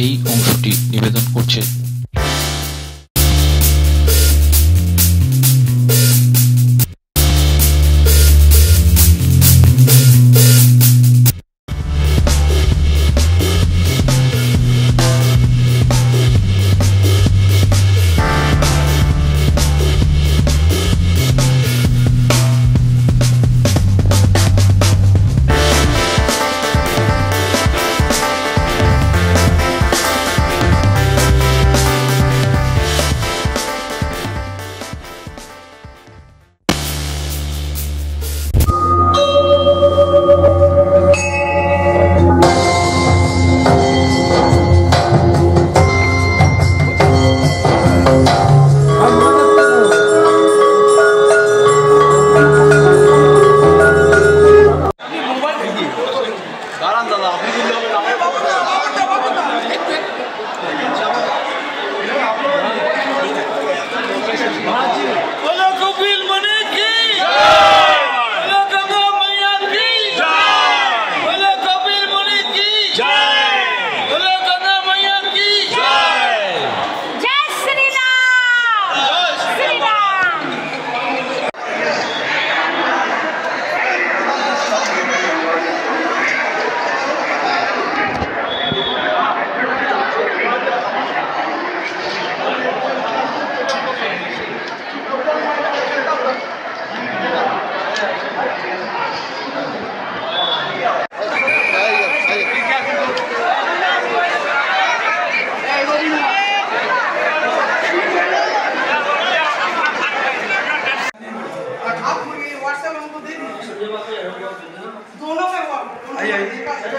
এই অংশটি নিবেদন করছে।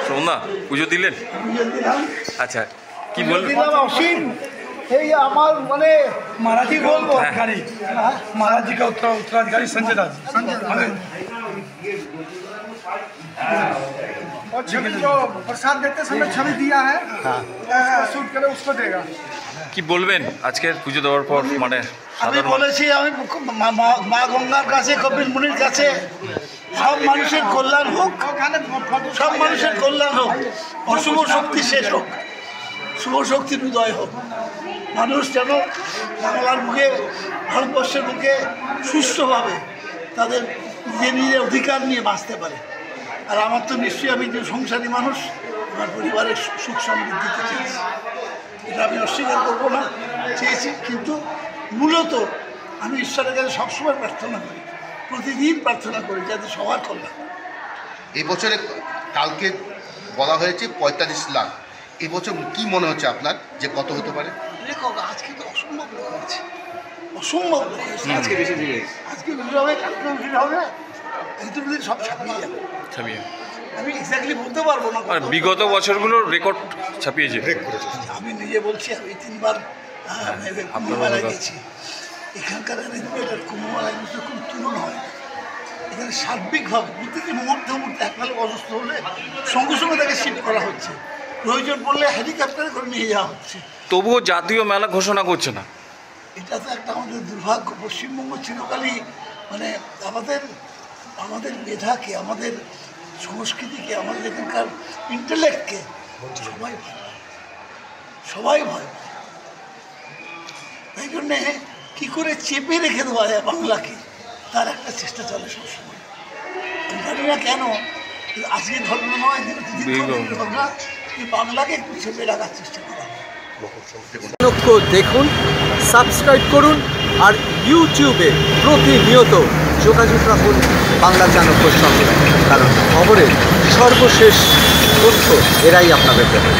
সোনা পুজো দিলেন? আচ্ছা, কি বলবেন? অসীম এই আমার মানে महाराजी बोलबो गाड़ी महाराजी का उत्तराधिकारी संजय राज और छवि जो प्रसाद देते समय छवि दिया है शूट करे उसको देगा। কি বলবেন আজকের পুজো দেওয়ার পর? মানে আমি বলেছি আমি মা গঙ্গার কাছে কপিল মুনির কাছে সব মানুষের কল্যাণ হোক, সব মানুষের কল্যাণ হোক, অশুভ শক্তি শেষ হোক, শুভ শক্তির উদয় হোক, মানুষ যেন বাংলার বুকে ভারতবর্ষের বুকে সুস্থভাবে তাদের নিজের অধিকার নিয়ে বাঁচতে পারে। আর আমার তো নিশ্চয়ই আমি যে সংসারী মানুষ, আমার পরিবারের সুখ সমৃদ্ধিতে চেয়েছি, এটা আমি অস্বীকার করবো না, চেয়েছি। কিন্তু মূলত আমি ঈশ্বরের কাছে সবসময় প্রার্থনা করি, প্রতিদিন প্রার্থনা করি যাতে সবার কল্যাণ। এই বছরে কালকে বলা হয়েছে 45 লাখ, এই বছর কি মনে হচ্ছে আপনার যে কত হতে পারে? আজকে তো অসম্ভব লোক হয়েছে, অসম্ভব লোক হয়েছে। আজকে বেশি ভিড়, আজকে ভিড় হবে, কালকে ভিড় হবে, এই সব ছাপিয়ে যাবে। আমি এক্স্যাক্টলি বলতে পারবো না। বিগত বছরগুলোর রেকর্ড ছাপিয়েছে। আমি নিজে বলছি, আমি 3 বার কুম্ভমেলায় গেছি। এখানকার অ্যারেঞ্জমেন্ট কুম্ভমেলায় কোনো তুলনা হয় না। এখানে সার্বিকভাবে প্রতিটি মুহূর্তে এক ভালো অসুস্থ হলে সঙ্গে সঙ্গে তাকে শিফট করা হচ্ছে, প্রয়োজন পড়লে হেলিকপ্টারে করে নিয়ে যাওয়া হচ্ছে। তবুও জাতীয় মেলা ঘোষণা করছে না। এটা তো একটা আমাদের দুর্ভাগ্য। পশ্চিমবঙ্গ চিরকালই মানে আমাদের মেধাকে, আমাদের সংস্কৃতিকে, আমাদের এখানকার ইন্টেলেক্টকে সবাই ভয় পায়। তাই জন্যে কী করে চেপে রেখে দেওয়া যায় বাংলাকে, তার একটা চেষ্টা চলে সবসময়। আমি জানি না কেন আজকের ঘটনা নয়, ঘটনা বাংলাকে একটু চেপে রাখার চেষ্টা করা হয়। দেখুন, সাবস্ক্রাইব করুন, আর ইউটিউবে প্রতিনিয়ত যোগাযোগ রাখুন বাংলা চাণক্যর সঙ্গে, কারণ খবরের সর্বশেষ তথ্য এরাই আপনাদের দেবে।